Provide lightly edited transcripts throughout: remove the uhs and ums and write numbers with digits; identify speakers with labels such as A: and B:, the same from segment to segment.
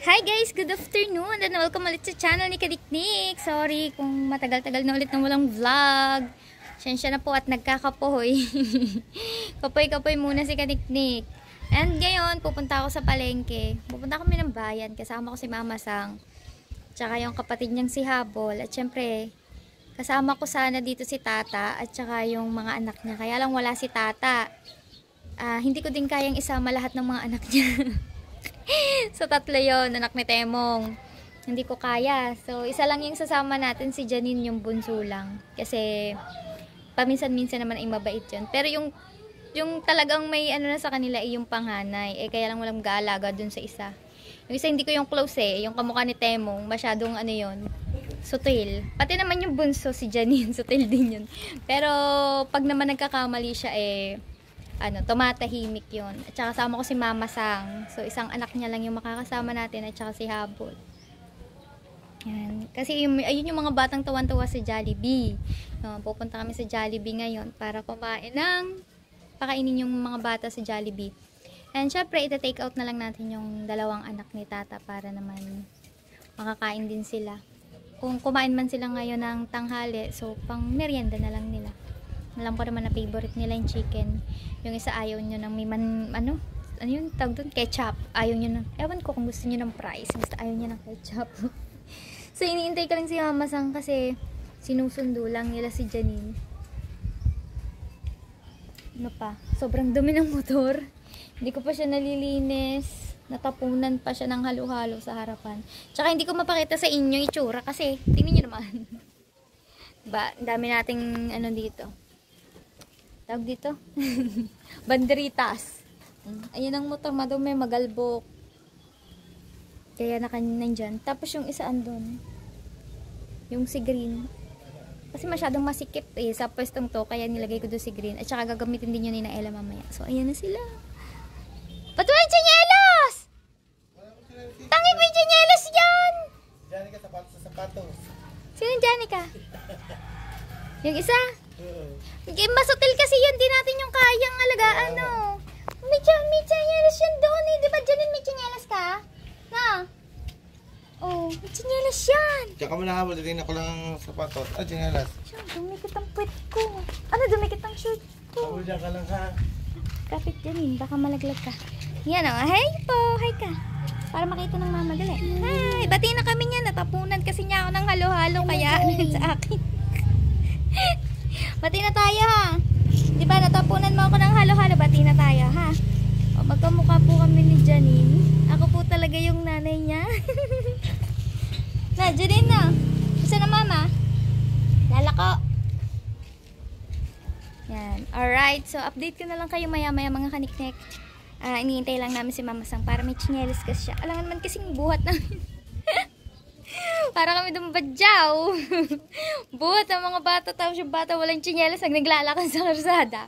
A: Hi guys! Good afternoon and welcome ulit sa channel ni Kadiknik. Sorry kung matagal-tagal na ulit na walang vlog. Sensya na po at nagkakapoy. Kapoy-kapoy muna si Kadiknik. And ngayon, pupunta ako sa palengke. Pupunta kami ng bayan. Kasama ko si Mama Sang. Tsaka yung kapatid niyang si Habol. At syempre, kasama ko sana dito si Tata. At tsaka yung mga anak niya. Kaya lang wala si Tata. Hindi ko din kayang isama lahat ng mga anak niya. So tatlo yon, anak ni Temong. Hindi ko kaya. So isa lang yung sasama natin, si Janine, yung bunso lang. Kasi paminsan-minsan naman ay mabait yun. Pero yung talagang may ano na sa kanila ay yung panghanay. Kaya lang walang mag-aalaga dun sa isa. Yung isa hindi ko yung close yung kamukha ni Temong. Masyadong ano yun, sutil. Pati naman yung bunso, si Janine, sutil din yun. Pero pag naman nagkakamali siya tumatahimik yun. At saka kasama ko si Mama Sang. So, isang anak niya lang yung makakasama natin at saka si Habol. Yan. Kasi ayun yung mga batang tawan-tawa sa Jollibee. Pupunta kami sa Jollibee ngayon para pakainin yung mga bata sa Jollibee. And syempre, ita-take out na lang natin yung dalawang anak ni Tata para naman makakain din sila. Kung kumain man sila ngayon ng tanghali, so pang merienda na lang nila. Alam ko naman na favorite nila yung chicken. Yung isa ayaw nyo ng may ano yung tawag doon? Ketchup. Ayaw nyo ng, ewan ko kung gusto nyo ng fries. Basta ayaw nyo ng ketchup. So, iniintay ko lang si Mama Sang kasi sinusundo lang nila si Janine. Ano pa? Sobrang dumi ng motor. Hindi ko pa siya nalilinis. Natapunan pa siya ng halo-halo sa harapan. Tsaka hindi ko mapakita sa inyo itsura kasi tingnan nyo naman. Diba? Dami nating ano dito. Tawag dito. Banderitas. Ayun ang motor, madumi, magalbok. Kaya nandyan. Tapos yung isa andun. Yung si Green. Kasi masyadong masikip sa pwestong to. Kaya nilagay ko doon si Green. At saka gagamitin din yun ni Naela mamaya. So ayan na sila. Patuloy yung chinelas! Tangin mo yung chinelas yan!
B: Janica, sapatos sa sapatos.
A: Sino Janica? Yung isa? Masutil kasi yun, di natin yung kayang alagaan, no? May chinelas yan doon eh. Di ba Janine, may chinelas ka? Na? Oh, may chinelas yan.
B: Tsaka mo na habol, din ako lang ang sapatos. Chinelas.
A: Dumikit ang puwet ko. Ano, dumikit ang shirt ko.
B: Habol dyan ka lang ha.
A: Kapit Janine, baka malaglag ka. Yan o, hi po, hi ka. Para makita ng mama gali. Hi, bati na kami niya. Natapunan kasi niya ako ng halo-halo, kaya sa akin. Bati na tayo ha. Diba natapunan mo ako ng halo-halo, bati na tayo ha. O, magkamukha po kami ni Janine. Ako po talaga yung nanay niya. Na, Janine na. Gusto na mama? Lalako. Yan. Alright, so update ko na lang kayo maya-maya mga kaniknek. Iniintay lang namin si Mama Sang para may chinelas kasi siya. Alam naman kasing buhat namin. Para kami dumbadyaw. Buhat ang mga bata. Tapos yung bata walang chinelas naglalakad sa karsada.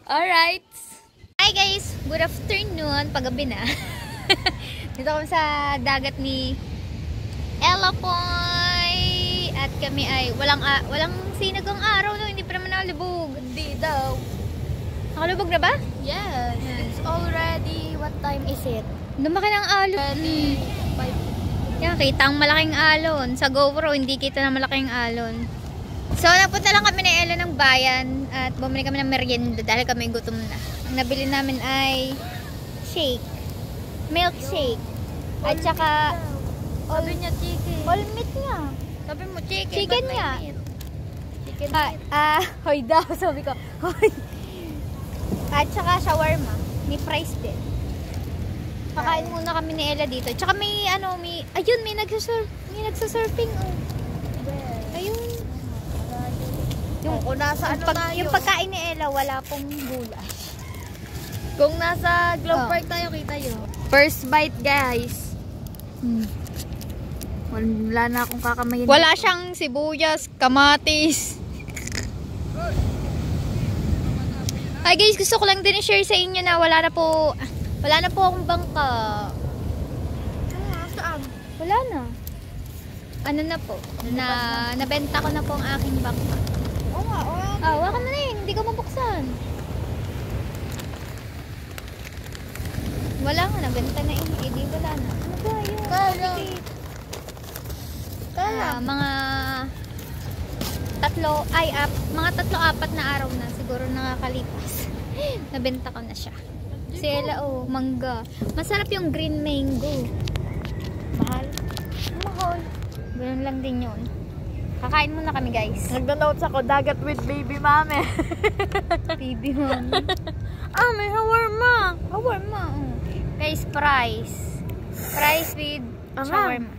A: Alright. Hi guys. Good afternoon. Paggabi na. Dito kami sa dagat ni Ella Poy. At kami ay walang sinagang araw. No? Hindi pa naman nakalubog. Hindi daw. Nakalubog na ba?
C: Yes. It's already, what time is it?
A: Lumaki ng alon. Yan, kita ang malaking alon. Sa GoPro, hindi kita na malaking alon. So, napunta lang kami na Ella ng bayan at bumili kami ng merienda dahil kami gutom na. Ang nabili namin ay shake. Milkshake. At saka
C: Sabi niya chicken.
A: all meat nga.
C: Sabi mo chicken.
A: Chicken
C: ba't may
A: nga.
C: meat? Chicken.
A: Hoy daw, sabi ko. Hoy. At saka shawarma. May fries din. Kakain muna kami ni Ella dito. Tsaka may ayun, may nagsasurfing. Oh. Ayun.
C: Kung nasa ano tayo.
A: Yung pagkain ni Ella, wala pong gulash.
C: Kung nasa Globe
A: Oh.
C: Park tayo, kita yun.
A: First bite, guys. Wala na akong kakamayin. Wala siyang sibuyas, kamatis. Ay guys, gusto ko lang din i-share sa inyo na wala na po akong bangka.
C: Saan?
A: Wala na. Ano na po? Nabenta ko na po ang aking bangka.
C: Oo nga,
A: Wala ka na rin. Hindi ko mabuksan. Wala nga, nabenta na eh. Di wala mga mga 3-4 na araw na siguro nakakalipas. Nabenta ko na siya. Sila, mangga. Masarap yung green mango. Mahal. Mahal. Ganun lang din yun. Kakain muna kami, guys.
C: Nagda-notes ako, dagat with baby mami.
A: Baby mami. May shawarma. Shawarma. Guys, fries. Fries with shawarma.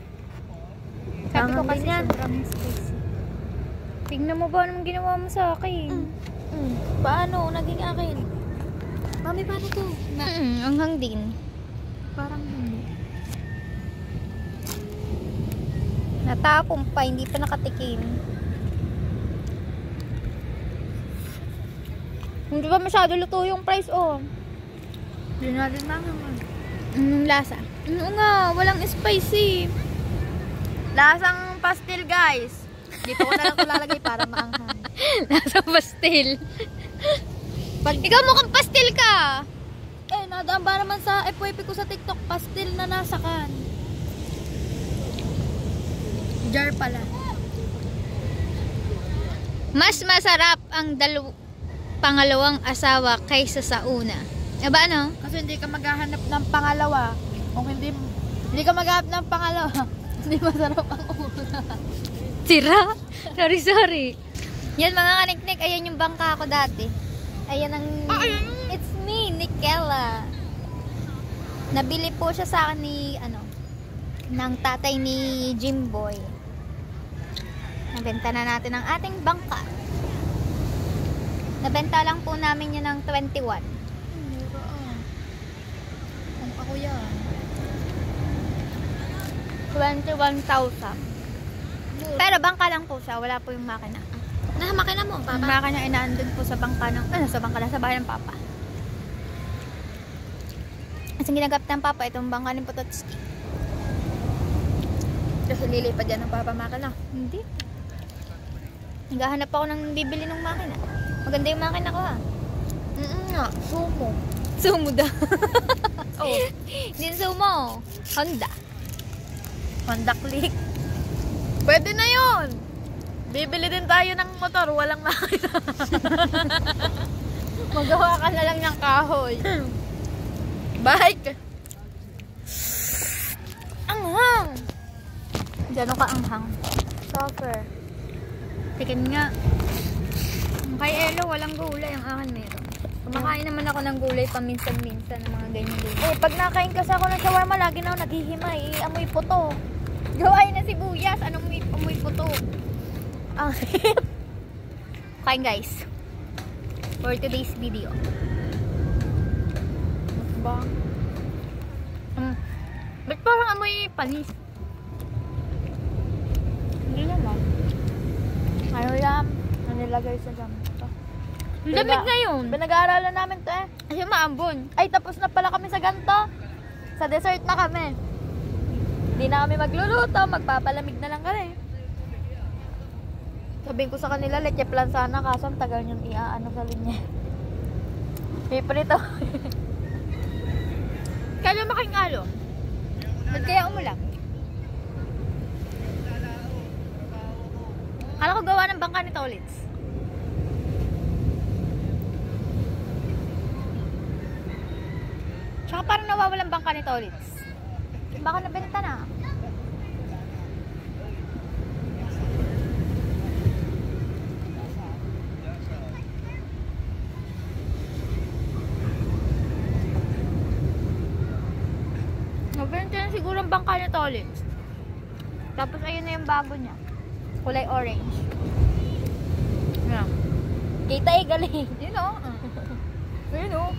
A: Sabi ko kasi sobrang spicy. Tignan mo ba naman ginawa mo sa akin?
C: Paano? Naging akin. Mami, paano to?
A: Anghang din.
C: Parang hindi.
A: Natapon pa, hindi pa nakatikim. Hindi ba masyado luto yung fries,
C: Hindi natin namin.
A: Anong lasa? Oo nga, walang spicy.
C: Lasang pastil, guys. Dito ko na lang lalagay para maanghang.
A: Lasang pastil. Ikaw mukhang pastil ka.
C: Nadaan ba naman sa FYP ko sa TikTok, pastil na nasa kan. Jar pala.
A: Mas masarap ang pangalawang asawa kaysa sa una. Aba ano?
C: Kasi hindi ka maghahanap ng pangalawa. Kung hindi ka maghahanap ng pangalawa, hindi masarap ang una.
A: Sira? Sorry. Yan mga kaniknik, ayan yung bangka ko dati. Ayan ang... It's me, Nikela. Nabili po siya sa akin ng tatay ni Jimboy. Nabenta na natin ang ating bangka. Nabenta lang po namin yun ng 21.
C: Kung ako yan.
A: 21,000. Pero bangka lang po siya, wala po yung makina.
C: Makina mo,
A: Ang makina ay nandun po sa bangka sa bahay ng papa. Kasi ginagamit ng papa itong bangka ni Pototski.
C: Kasi lilipad yan ng papa makina.
A: Hindi. Naghahanap ako ng bibili ng makina. Maganda yung makina ko, ha.
C: Nga, sumo.
A: Sumo daw. Hindi sumo. Honda.
C: Honda Click. Pwede na yun. Bibili din tayo ng motor, walang makina.
A: Magawa ka na lang ng kahoy.
C: Bike.
A: Anghang. Gano'n ka anghang.
C: Suffer.
A: Tikim nga. Kay Elo, walang gulay. Ang akin meron. Kumakain naman ako ng gulay paminsan-minsan ng mga ganyan.
C: Pag nakain kasi ako ng shawarma, lagi na ako naghihimay. Amoy puto.
A: Gaway na sibuyas. Anong amoy puto? Kain guys. For today's video.
C: Ba?
A: Ba't parang amoy panis?
C: Hindi naman. Ano yan? Nanilagay sa ganito.
A: Lamig na yun.
C: Pinag-aaralan namin to
A: Kasi maambon.
C: Ay, tapos na pala kami sa ganito. Sa dessert na kami. Hindi na kami magluluto. Magpapalamig na lang kami. Sabihin ko sa kanila, leche plan sana. Kaso ang tagal niyong iaano sa linya. Piprito.
A: Kaya making alo. Ba't kaya umulang? Kala ko gawa ng bangka ni Tolits. Tsaka parang nawawalang bangka ni Tolits. Baka nabenta na. Nabenta na siguro ang bangka ni Tolits. Tapos ayun na yung bago niya. Kulay orange. Yeah.
C: Kita galing.
A: Yun o.
C: Yun o.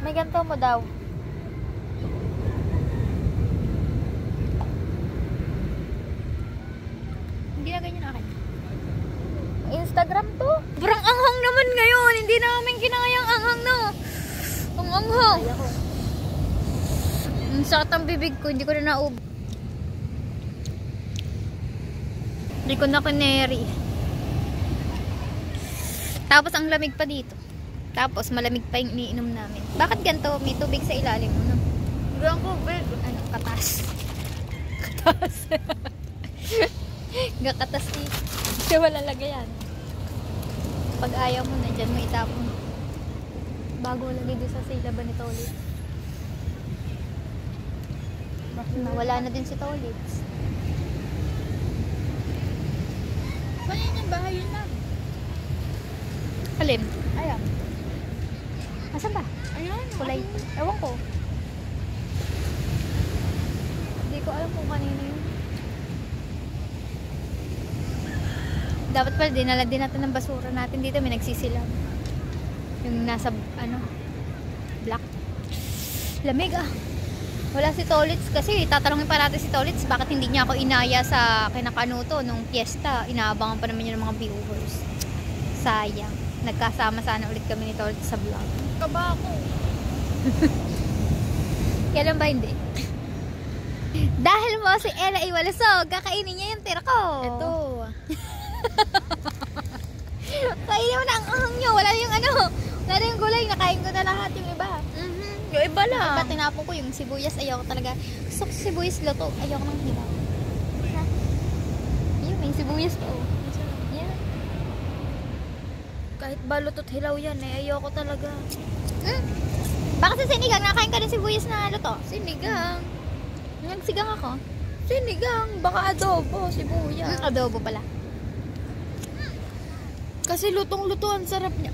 C: May ganito mo daw.
A: Hindi na ganyan akin.
C: Instagram to.
A: Sobrang anghang naman ngayon. Hindi namin kinayang anghang no. Ang anghang. Ang sakit ang bibig ko. Hindi ko na naub. Hindi ko na kineri. Tapos ang lamig pa dito. Tapos malamig pa yung iniinom namin. Bakit ganito? May tubig sa ilalim mo, no?
C: Hanggang ko, babe.
A: Ano? Katas. Katas. Gakatas eh. Kasi wala lagayan. Pag ayaw mo na, dyan mo itapon. Bago lagay doon sa silaban ni Tolits. Nawala na din si Tolits.
C: Saan yan yung bahay yun lang?
A: Alin?
C: Ayan.
A: Asan ba?
C: Ayan.
A: Kulay. Ewan ko. Hindi ko alam kung kanino yun. Dapat pala dinala din natin ng basura natin dito. May nagsisilam. Yung nasa, black. Lamig ah. Wala si Tolits kasi tatanungin pa natin si Tolits bakit hindi niya ako inaya sa kinakanuto nung piyesta. Inaabangan pa naman yun ng mga viewers. Sayang. Nagkasama sana ulit kami ni Tolits sa vlog.
C: Kaba ako.
A: Kailan ba hindi? Dahil mo si Ella Iwalasog, kakainin niya yung tira ko.
C: Ito.
A: Kainin mo na ang ahang nyo. Wala na yung wala na yung gulay. Nakain ko na lahat yung iba.
C: Yung iba lang.
A: Diba tinapon ko yung sibuyas. Ayoko talaga. Gusto ko sibuyas luto. Ayoko nang hilaw. Ha? Yun, may sibuyas pa oh. Yeah.
C: Kahit balot at hilaw yan ayoko talaga.
A: Baka sa sinigang, nakain ka ng sibuyas na luto.
C: Sinigang.
A: Nagsigang ako.
C: Sinigang. Baka adobo. Sibuyas.
A: Adobo pala.
C: Kasi lutong-luto. Ang sarap niya.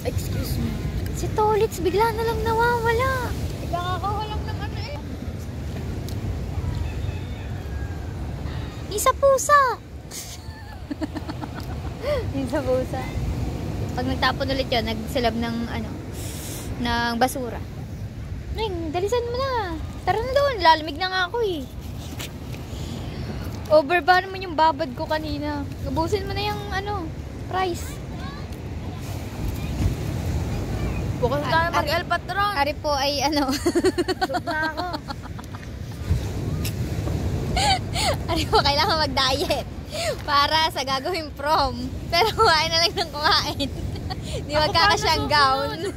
C: Excuse me.
A: Si Tolits bigla na lang nawawala.
C: Ikakakuha lang ng
A: Isa pusa. Isa pusa. Pag nagtapon ulit yun, nagsilab ng ng basura. Ring, dalisan mo na. Tara na doon, lalamig na nga ako eh. Over ba naman yung babad ko kanina? Ubusin mo na yung price.
C: Bukas tayo mag-El Patron.
A: Ari po ay
C: Sub na ako.
A: Ari po kailangan mag-diet para sa gagawing prom. Pero kumain na lang ng kumain. Di magkakasyang gown.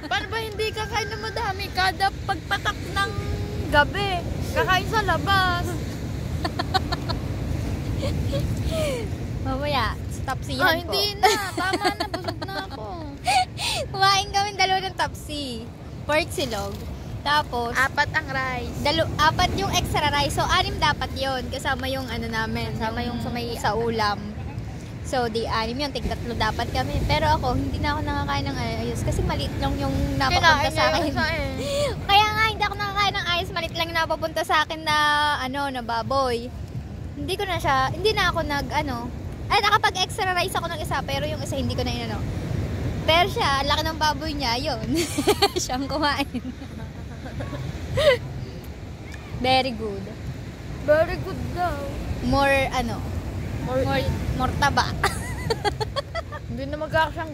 C: Paano ba hindi kakain na madami? Kada pagpatak ng gabi, kakain sa labas.
A: Mamaya, tapsihan po.
C: Hindi na. Tama na. Busog na ako.
A: Kumain kami dalawa ng tapsi. Pork silog. Tapos,
C: 4 ang rice.
A: 4 yung extra rice. So, 6 dapat yon kasama yung namin. Kasama yung sa ulam. So, di 6 yun. Tig-3 dapat kami. Pero ako, hindi na ako nakakain ng ayos. Kasi maliit lang yung napapunta sa akin. Kaya nga, hindi ako nakakain ng ayos. Maliit lang yung napapunta sa akin na, na baboy. Hindi na ako nakapag-extra rice ako ng isa. Pero yung isa, hindi ko na inano. Pero siya, laki ng baboy niya, yun. Siyang kumain. Very good.
C: Very good daw.
A: More taba.
C: Hindi na magkakasyang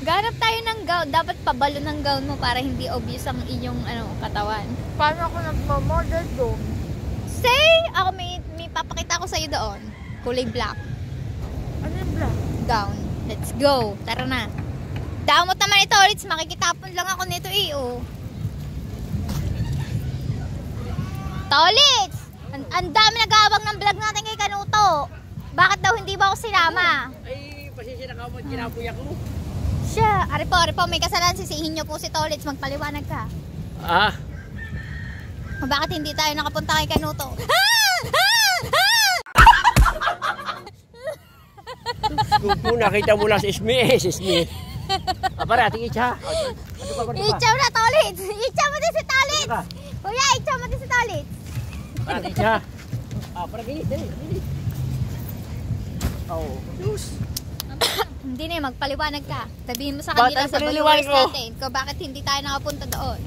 A: Ganap tayo ng gown. Dapat pabalo ng gown mo para hindi obvious ang inyong katawan.
C: Paano ako nagmamodel doon?
A: Say! Ako may papakita ko sa'yo doon. Kulay black.
C: Ano yung black?
A: Gown. Let's go. Tara na. Damot naman ito, Ritz. Makikitapon lang ako nito eh. Tolits! Ang dami nag-aabang ng vlog natin kay Kanuto. Bakit daw hindi ba ako sinama?
D: Ay, pasensya na ka mo, kinabuya ko.
A: Siya. Ari po, may kasalanan. Sisihin niyo po si Tolits. Magpaliwanag ka. Bakit hindi tayo nakapunta kay Kanuto?
D: Kung nakita mo lang si Ismi, Para, tingin siya.
A: Ichaw na, Tolits! Ichaw mo din si Tolits! Kuya, ichaw mo din si Tolits!
D: Para, tingin siya. Para, dali.
A: Hindi na, magpaliwanag ka. Sabihin mo sa kanila sa viewers natin kung bakit hindi tayo nakapunta doon.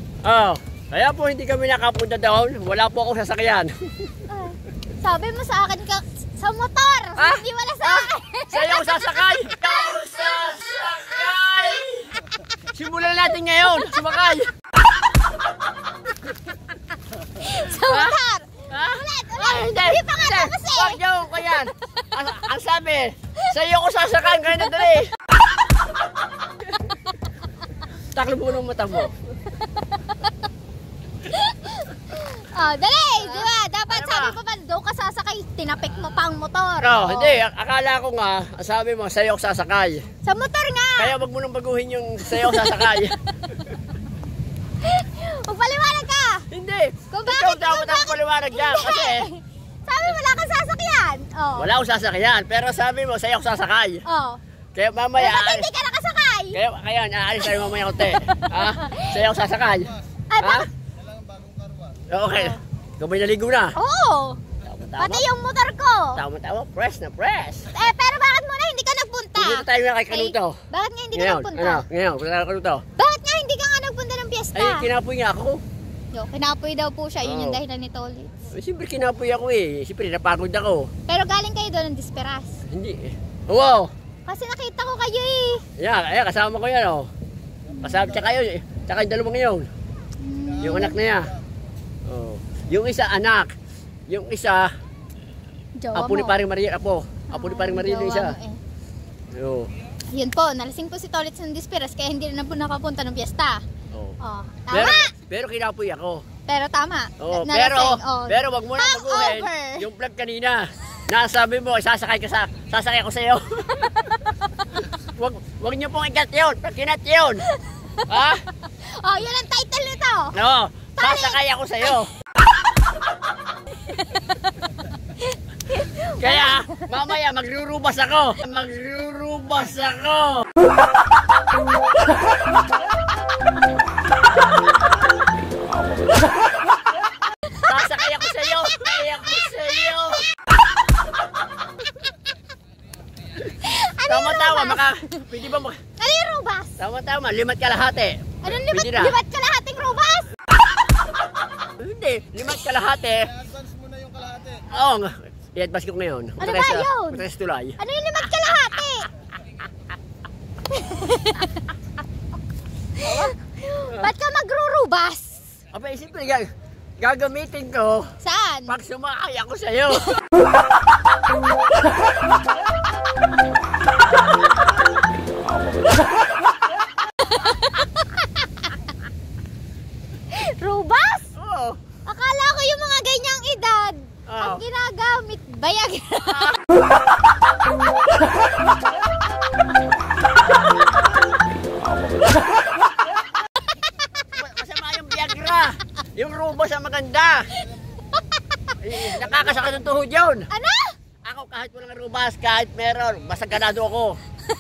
D: Kaya po hindi kami nakapunta doon. Wala po ako sasakyan.
A: Sabi mo sa akin sa motor! Hindi wala sa akin!
D: Sa'yo sasakay! Simulan natin ngayon! Sumakay!
A: Sa motor! Ulit! Hindi pa nga tapos eh!
D: Wag niyo ko yan! Ang sabi, sa'yo ko sasakay ngayon na dali! Taklo mo ng mata mo.
A: Dali! Di ba? Dapat sabi pa doon ka sasakay sasakay, tinapik mo pa ang motor.
D: Oh, hindi. Akala ko nga, sabi mo, sa'yo ako sasakay.
A: Sa motor nga.
D: Kaya wag mo nang baguhin yung sa'yo ako sasakay.
A: Magpaliwanag ka.
D: Hindi.
A: Kung
D: Ikaw
A: bakit,
D: dapat ang paliwanag dyan. Kasi
A: sabi wala kang sasakyan. Oh.
D: wala akong sasakyan. Pero sabi mo, sa'yo ako sasakay.
A: Oh.
D: Kaya mamaya,
A: Bakit hindi ka nakasakay?
D: kaya aalis tayo mamaya konti. Ha? Sa'yo ako sasakay.
A: Ay,
D: Ha?
A: bakit?
D: Okay. Ikaw ba'y naligo na?
A: Oo.
D: Tama-tama.
A: Pati yung motor ko.
D: Tama-tama. Press na press.
A: Pero bakit muna hindi ka nagpunta?
D: Hindi tayo nga kay Kanuto.
A: Bakit nga hindi ka
D: Ngayon,
A: nagpunta?
D: ngayon, punta tayo kay Kanuto.
A: Bakit nga hindi ka nga nagpunta ng piyesta?
D: Ay, kinapoy nga ako.
A: Yo, kinapoy daw po siya. Yun yung
D: Oo.
A: dahilan ni Tolitz.
D: Eh, siyempre kinapoy ako eh. Siyempre napagod ako.
A: Pero galing kayo doon ng Disperas.
D: Hindi eh. Wow!
A: Kasi nakita ko kayo eh.
D: Ayan, kasama ko yan oh. Kasama tsaka yun eh. Tsaka yung dalawang yun. Yung anak na yan. Oh. Yung isa anak. Yung isa,
A: Jowa
D: apo ni
A: mo.
D: paring Maria, apo. Apo ni paring Maria yung isa.
A: Jowa mo eh.
D: Oh.
A: Yun po, nalasing po si Tolitz ng Disperas kaya hindi na po nakapunta ng piyesta.
D: Oh.
A: Oh, tama!
D: Pero kinapoy ako.
A: Pero tama.
D: Oh,
A: Nalasing, oh.
D: pero wag mo na baguhin
A: Hangover.
D: yung vlog kanina. Nasabi mo, sasakay ako sa iyo. wag niyo pong ikat 'yon. Kinat 'yon. Ha?
A: Oh, yun ang title nito.
D: No, sasakay ako sa iyo. Kaya mamaya magrurubas ako. Sasakay ako sa iyo. Tama-tama, pwede ba
A: Ano yung rubas?
D: Tama-tama, limat kalahati.
A: Anong
D: Pwede na.
A: libat kalahating rubas?
D: Hindi, limat kalahati.
B: Advance mo na yung kalahati.
D: Oo nga. I-advance ko ngayon.
A: Ano ba yun?
D: Punta sa tulay.
A: Ano yung libat kalahati? Ba't ka magrurubas?
D: Aba, siyempre, gagamitin ko
A: Saan?
D: pag sumakay ako sa'yo.
A: Rubas?
D: Oo.
A: Akala ko yung mga ganyang edad.
D: Oo.
A: Ang ginagamit, bayag.
D: Masama yung Viagra. Yung rubos ang maganda. Nakakasakit ng tuhod yun.
A: Ano?
D: Ako kahit walang rubas, kahit meron, basta ganado ako.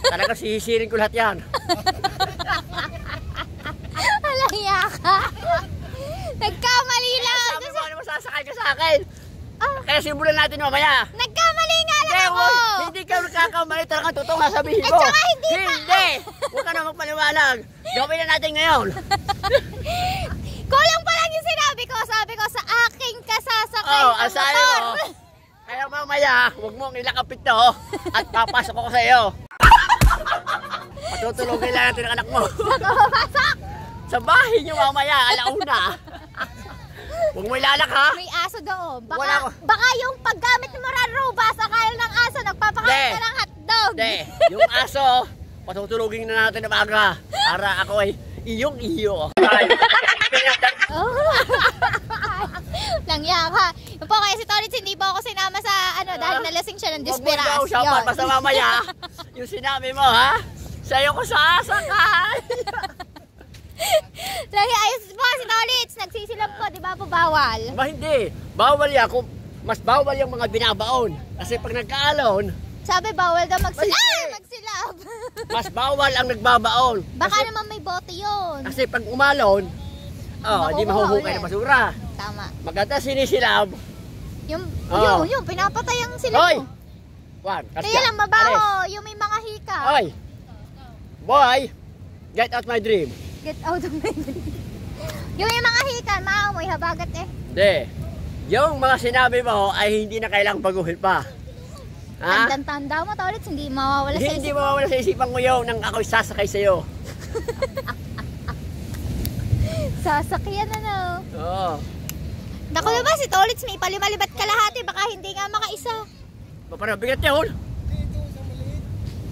D: Talaga sihisirin ko lahat yan.
A: Alaya ka. Nagkamali lang.
D: Sabi mo, ano masasakay ka sa akin?
A: Ah,
D: Kaya simulan natin mamaya.
A: nagkamali nga lang ako.
D: Hindi ka nagkakamali, talagang totoo nga sabihin
A: At
D: mo.
A: saka hindi pa.
D: Hindi! Huwag ka na magpaliwanag. Gawin na natin ngayon.
A: Kulang pa lang yung sinabi ko. Sabi ko sa aking kasasakay
D: Oh,
A: sa
D: ang sabi
A: motor.
D: mo. Kaya mamaya, huwag mong ilakapit to at papasok ako sa iyo. Patutulogin lang natin ang anak mo.
A: Nakapasok.
D: Sa bahay niyo mamaya, alauna. Huwag mo ilalak ha.
A: May aso doon.
D: Wala ko.
A: Baka yung paggamit mo rin rubas, akala ng aso, nagpapakain ka
D: Hindi.
A: ng hotdog.
D: Hindi, yung aso, patutulogin na natin ng aga para ako ay iyong iyo.
A: Oh. Langya ka. Yung po kaya si Tolitz, hindi po ako sinama sa dahil nalasing siya ng
D: Huwag mo
A: Disperas.
D: daw usapan, basta mamaya, yung sinabi mo ha, sa'yo ko sasakay.
A: Langya, ayos po si Tolitz. Nagsisilap po, di ba po bawal?
D: Ba hindi, bawal yan. Mas bawal yung mga binabaon. Kasi pag nagkaalon,
A: Sabi bawal daw
D: Hindi.
A: magsilap.
D: mas bawal ang nagbabaon.
A: Baka naman may bote yun.
D: Kasi pag umalon, hindi
A: Makukuha
D: mahuhukay
A: ulit.
D: ng basura.
A: Tama.
D: Maganda sinisilab.
A: Yung pinapatay ang silap
D: Hoy!
A: mo.
D: Wan,
A: Kaya lang mabaho, yung may mga hika.
D: Hoy! Boy! Get out my dream.
A: Get out of my dream. Yung may mga hika, maamoy, habagat eh.
D: Hindi. Yung mga sinabi mo ay hindi na kailangang baguhin pa. Ha?
A: Tandang-tanda mo, Tolitz, hindi mawawala sa
D: Hindi
A: isip.
D: mawawala sa isipan ko yun nang ako'y sasakay sa'yo.
A: Sasakyan na no.
D: Oo.
A: Naku ba si Tolitz, may palima-libat kalahati, baka hindi nga makaisa.
D: Parang bigat yun.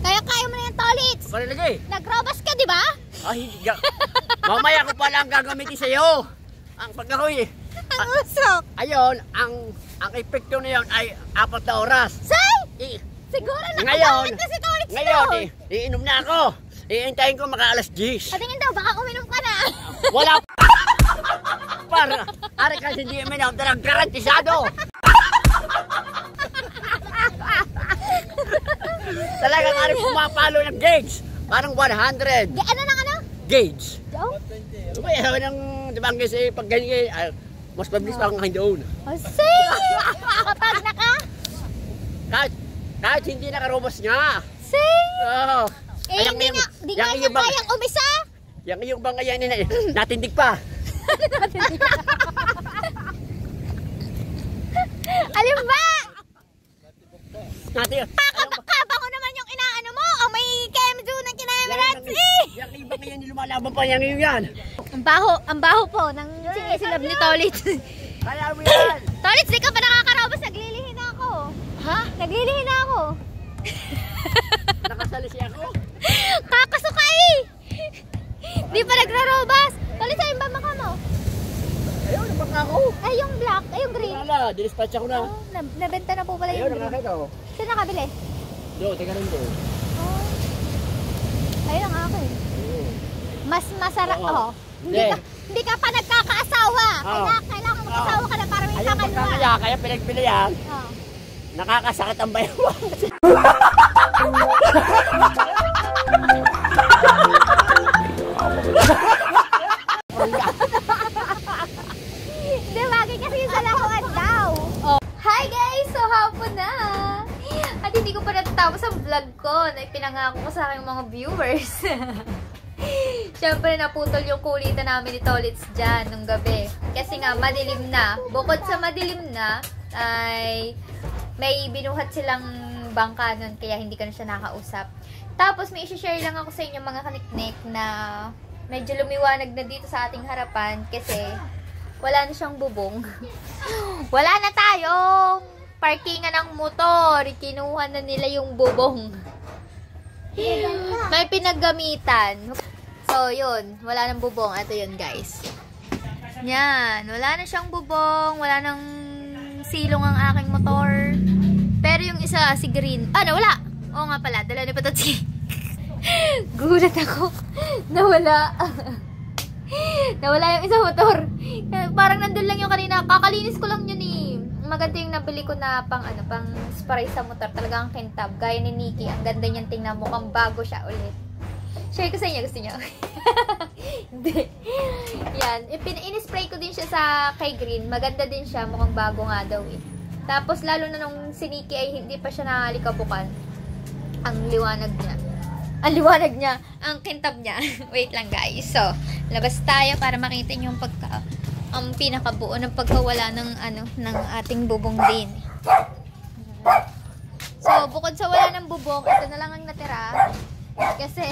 A: Kaya kaya mo na yan, Tolitz.
D: Parang lagi.
A: Nagrobas ka, di ba?
D: Ay, hindi. Mamaya ko pala ang gagamitin sa'yo. ang pag-ako'y,
A: Ang usok.
D: ayun, ang epekto na yun ay 4 na oras.
A: Say!
D: I,
A: Siguro
D: ngayon,
A: nakabakit na si Tolits
D: ngayon,
A: doon.
D: iinom na ako. Iintayin ko maka alas 10.
A: Patingin daw, baka uminom ka na.
D: Wala para, ari kasi hindi uminom, talagang garantisado. Talagang ari pumapalo ng gauge. Parang 100
A: Ano nang ano?
D: gauge.
A: Daw?
D: May sabi ng, di ba, kasi pag ganyan, mas mabilis pa akong kain doon.
A: Oh, say! Kapag
D: Kahit hindi nakarobos nga.
A: say!
D: Oo.
A: Eh, hindi nga, di nga niya kayang umisa.
D: Yung iyong bang yan, natindig pa.
A: Alin ba?
D: Natin,
A: Kapag ko naman yung inaano mo. Oh, may kemdo ng kinayamiratsi.
D: yung ibang yan, lumalaban pa yung yan.
A: Ang baho po ng sinisilab ni Tolits.
D: Kaya mo yan.
A: Tolits, di ka pa nakakarabas. Naglilihi na ako.
D: Ha?
A: Naglilihi na ako.
D: Nakasalisi ako.
A: Kakasukay! Di pa nagrarobas. Tolits, ayun ba maka mo?
D: Ayun, nabang ako.
A: Ay, yung black. Ay, yung green.
D: Wala, dinispatch ako na.
A: Oh, nabenta na po pala
D: Ayun,
A: yung green.
D: nakakita ko.
A: Saan nakabili?
D: Do, teka rin do.
A: Oh. Ayun ang akin. Mas masarap.
D: Oo.
A: Oh. Hindi ka pa nagkakaasawa. Kailangan mag-asawa ka na para may
D: Ayun,
A: kakalwa.
D: pagkakaya, kaya pinagbili yan.
A: Oh.
D: Nakakasakit ang bayawan.
A: Hindi, bagay kasi yung sa lahuan daw. Oh. Hi guys! So, hapon na. At hindi ko pa natatapos ang vlog ko na ipinangako ko sa aking mga viewers. Siyempre, naputol yung kulitan namin ni Tolits dyan nung gabi. Kasi nga, madilim na. Bukod sa madilim na, ay may binuhat silang bangka nun, kaya hindi ko na siya nakausap. Tapos, may isi-share lang ako sa inyo mga kaniknik na medyo lumiwanag na dito sa ating harapan kasi wala na siyang bubong. Wala na tayong parkingan ng motor. Kinuha na nila yung bubong. May pinaggamitan. So, yun. Wala nang bubong. Ito yun, guys. Yan. Wala na siyang bubong. Wala nang silong ang aking motor. Pero yung isa, si Green. Nawala. Oo nga pala. Dala ni Patotsi. Gulat ako. Nawala. Nawala yung isang motor. Parang nandun lang yung kanina. Kakalinis ko lang yun eh. Maganda yung nabili ko na pang spray sa motor. Talagang kintab. Gaya ni Nikki. Ang ganda niyan tingnan. Mukhang bago siya ulit. Share ko sa inyo. Gusto niyo? Hindi. Yan. In-spray ko din siya sa kay Green. Maganda din siya. Mukhang bago nga daw eh. Tapos lalo na nung si Nikki ay hindi pa siya nakalikabukan. Ang liwanag niya. Ang liwanag niya. Ang kintab niya. Wait lang guys. So, labas tayo para makita niyo yung ang pinakabuo ng pagkawala ng ng ating bubong din. So, bukod sa wala ng bubong, ito na lang ang natira. Kasi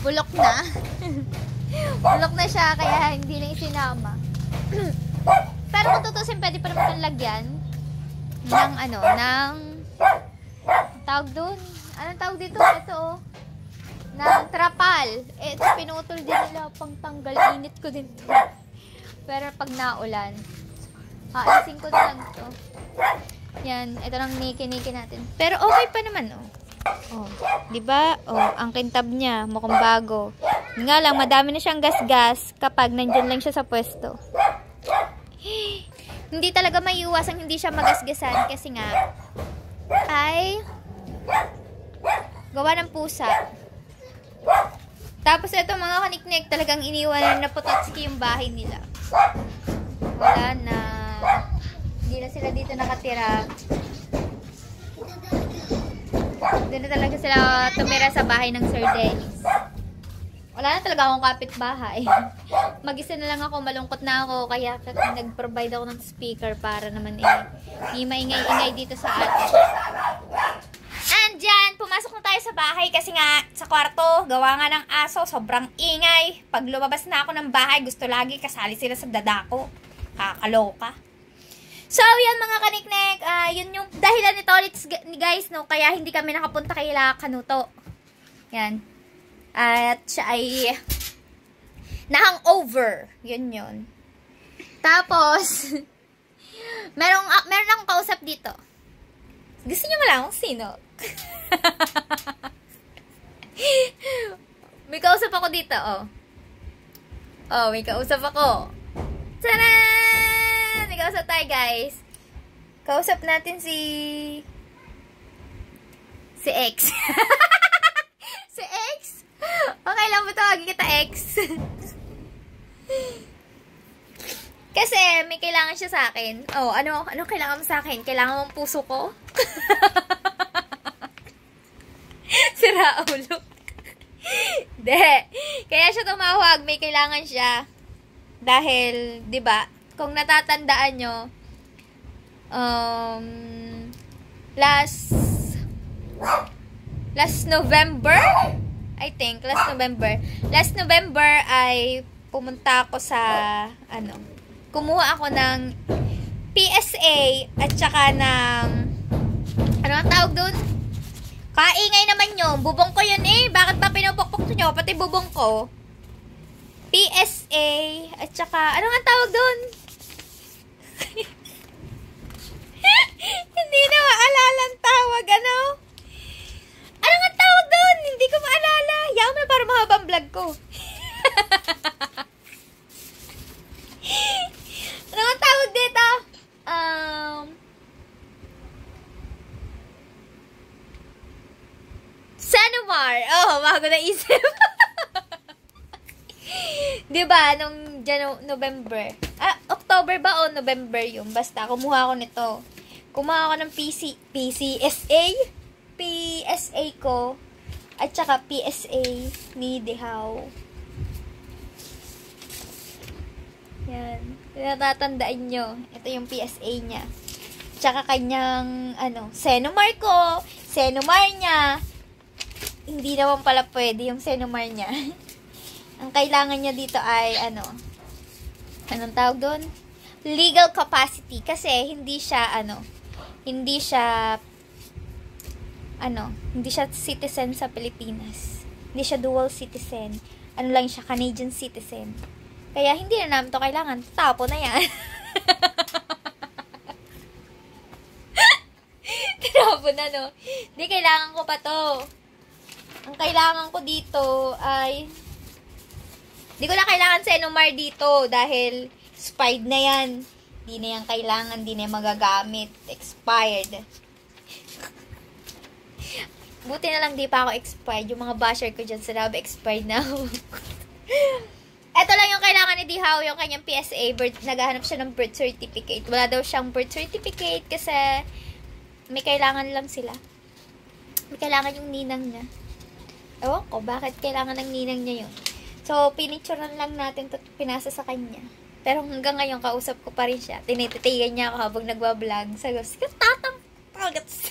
A: bulok na. Bulok na siya kaya hindi na isinama. Pero kung tutusin, pwede pa naman itong lagyan ng ng tawag doon. Anong tawag dito? Ito oh. Ng trapal. Ito pinutol din nila pang tanggal. Init ko din to. Pero pag naulan, aalisin ko na lang to. Yan, ito lang niki-niki natin. Pero okay pa naman, oh. Oh, 'di ba? Oh, ang kintab niya, mukhang bago. Nga lang madami na siyang gas-gas kapag nandiyan lang siya sa pwesto. Hindi talaga maiiwasang hindi siya magasgasan kasi nga ay gawa ng pusa. Tapos ito mga kaniknik, talagang iniwanan na Pototski yung bahay nila. Wala na. Hindi na sila dito nakatira. Doon na talaga sila tumira sa bahay ng Sir Dennis. Wala na talaga akong kapitbahay. Mag-isa na lang ako, malungkot na ako. Kaya nag-provide ako ng speaker para naman hindi maingay-ingay dito sa atin. Andyan, pumasok na tayo sa bahay kasi nga sa kwarto, gawa nga ng aso, sobrang ingay. Pag lumabas na ako ng bahay, gusto lagi kasali sila sa dadako. Kakaloka. So, yan mga kaniknek, yun yung dahilan ni Tolits, guys, no, kaya hindi kami nakapunta kay Kanuto. Yan. At siya ay na-hangover. Yun. Tapos, meron akong kausap dito. Gusto niyo malaman kung sino? May kausap ako dito, oh. Oh, may kausap ako. Taran! May kausap tayo, guys. Kausap natin si X. Si X? Okay lang ba tawagin kita X? Kasi may kailangan siya sa akin. Oh, ano kailangan mo sa akin? Kailangan mong puso ko? Sira ulo. De. Kaya siya tumawag, may kailangan siya. Dahil, 'di ba? Kung natatandaan nyo, last November, I think, last November ay pumunta ako sa, kumuha ako ng PSA at saka ng, ano ang tawag doon? Kaingay naman yun. Bubong ko yun eh. Bakit ba pinupukpok nyo? Pati bubong ko. PSA at saka, ano ang tawag doon? Hindi na maalala ang tawag, ano? Ano nga tawag doon? Hindi ko maalala. Yaw mo para mahabang vlog ko. Ano nga tawag dito? Sanumar. Oh, bago na isip. Diba, nung November. October ba o November yun? Basta, kumuha ako nito. Kumuha ako ng PSA ko at saka PSA ni Dihaw. Yan. Natatandaan nyo. Ito yung PSA niya. Tsaka kanyang, Senomar ko. Senomar niya. Hindi naman pala pwede yung Senomar niya. Ang kailangan niya dito ay, anong tawag doon? Legal capacity. Kasi, hindi siya citizen sa Pilipinas. Hindi siya dual citizen. Ano lang siya, Canadian citizen. Kaya, hindi na namin to kailangan. Tapo na yan. Tapo na, no? Hindi, kailangan ko pa to. Ang kailangan ko dito ay, hindi ko na kailangan Senomar dito dahil expired na yan. Hindi na yan kailangan, hindi na yan magagamit. Expired. Buti na lang di pa ako expired. Yung mga basher ko dyan sa lab, expired na ako. Ito lang yung kailangan ni Dihaw, yung kanyang PSA. Naghahanap siya ng birth certificate. Wala daw siyang birth certificate kasi may kailangan lang sila. May kailangan yung ninang niya. Ewan ko, bakit kailangan ng ninang niya yun? So, pinicturean lang natin ito, pinasa sa kanya. Pero hanggang ngayon, kausap ko pa rin siya. Tinititigan niya ako habang nagbablog. Sabi ko, tatang pagats.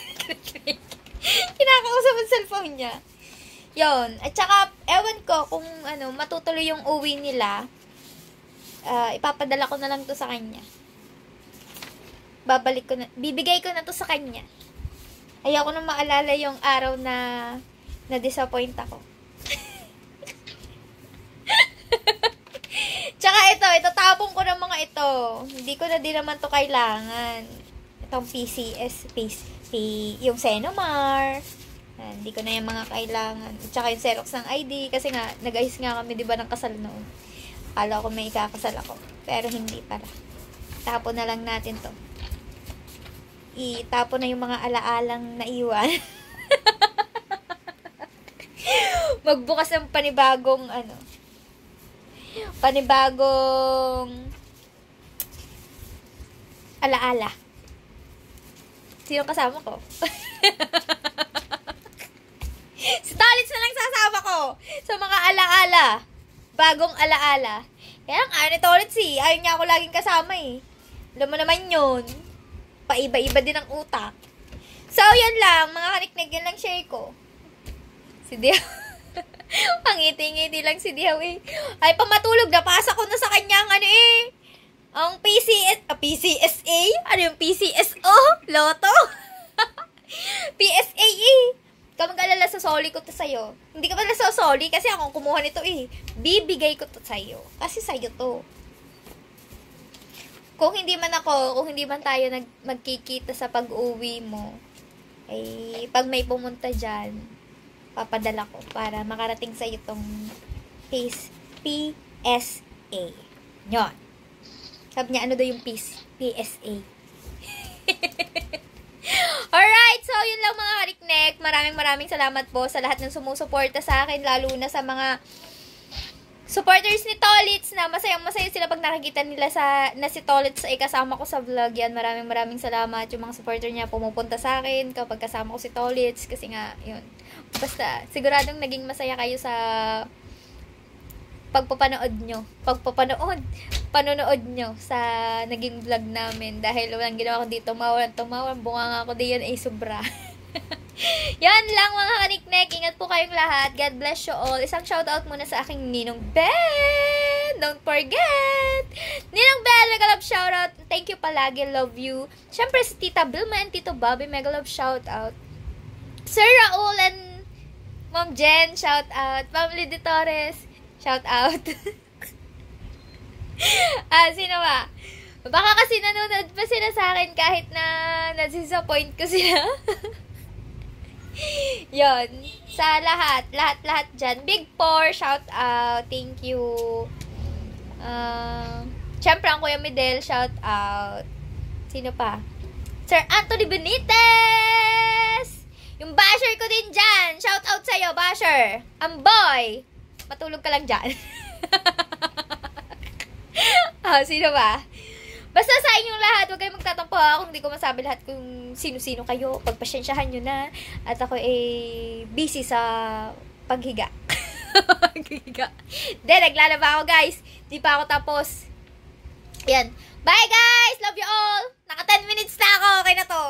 A: Kinakausap ang cellphone niya. Yon. At saka, ewan ko kung matutuloy yung uwi nila. Ipapadala ko na lang to sa kanya. Bibigay ko na to sa kanya. Ayoko na maalala yung araw na na-disappoint ako. Tsaka itatapon ko ng mga ito. Hindi ko na din naman to kailangan. Itong yung Senomar. Hindi ko na yung mga kailangan. Tsaka yung Xerox ng ID. Kasi nga, nag-ayos nga kami, diba, ng kasal noon. Akala ko may ikakasal ako. Pero hindi pala. Tapon na lang natin to. Itapon na yung mga alaalang naiwan. Magbukas ng panibagong alaala. Sino kasama ko? Si Tolits na lang sasama ko sa mga alaala. Bagong alaala. Kaya nga, ni Tolits ayaw niya ako laging kasama eh. Alam mo naman yun. Paiba-iba din ang utak. So, yun lang. Mga kaniknig, yun lang share ko. Si Dihaw. Pangiti-ngiti lang si Dihaw eh. Ay, pamatulog. Napasa ko na sa kanya ang PCSA? Ano yung PCSO? Loto? PSA eh. Kamang alala sa soli ko to sa'yo. Hindi ka pala sa soli kasi ako kumuha nito eh. Bibigay ko to sa'yo. Kasi sa'yo to. kung hindi man tayo magkikita sa pag-uwi mo, ay pag may pumunta dyan, papadala ko para makarating sa itong PSA. Yun. Sabi niya, ano daw yung PSA? Alright, so yun lang mga kariknek. Maraming salamat po sa lahat ng sumusuporta sa akin, lalo na sa mga supporters ni Tolits na masaya sila pag nakikita nila na si Tolits ay kasama ko sa vlog yan. Maraming salamat. Yung mga supporter niya pumupunta sa akin kapag kasama ko si Tolits kasi nga, yun. Basta, siguradong naging masaya kayo sa panonood nyo sa naging vlog namin dahil walang ginawa ko dito, tumawa, bunga nga ako diyan ay sobra. Yan lang mga kaniknek, ingat po kayong lahat, God bless you all. Isang shoutout muna sa aking Ninong Ben, don't forget Ninong Ben, mega love shoutout, thank you palagi, love you. Syempre si Tita Vilma and Tito Bobby, mega love shoutout. Sir Raul and Mom Jen, shoutout. Ma'am Lidy Torres, shout out. Sino ba? Baka kasi nanonood pa sila sa akin kahit na nadisappoint ko sila. Yon. Sa lahat dyan. Big Four, shout out. Thank you. Siyempre, ang Kuya Midel, shout out. Sino pa? Sir Anthony Benitez! Yung basher ko din dyan. Shout out sa'yo, basher. Amboy! Matulog ka lang dyan. Sino ba? Basta sa inyong lahat, huwag kayong magtatampo kung hindi ko masabi lahat kung sino-sino kayo. Pagpasyensyahan nyo na. At ako busy sa paghiga. Naglalaba ako guys. Di pa ako tapos. Yan. Bye guys! Love you all! Naka 10 minutes na ako. Okay na to.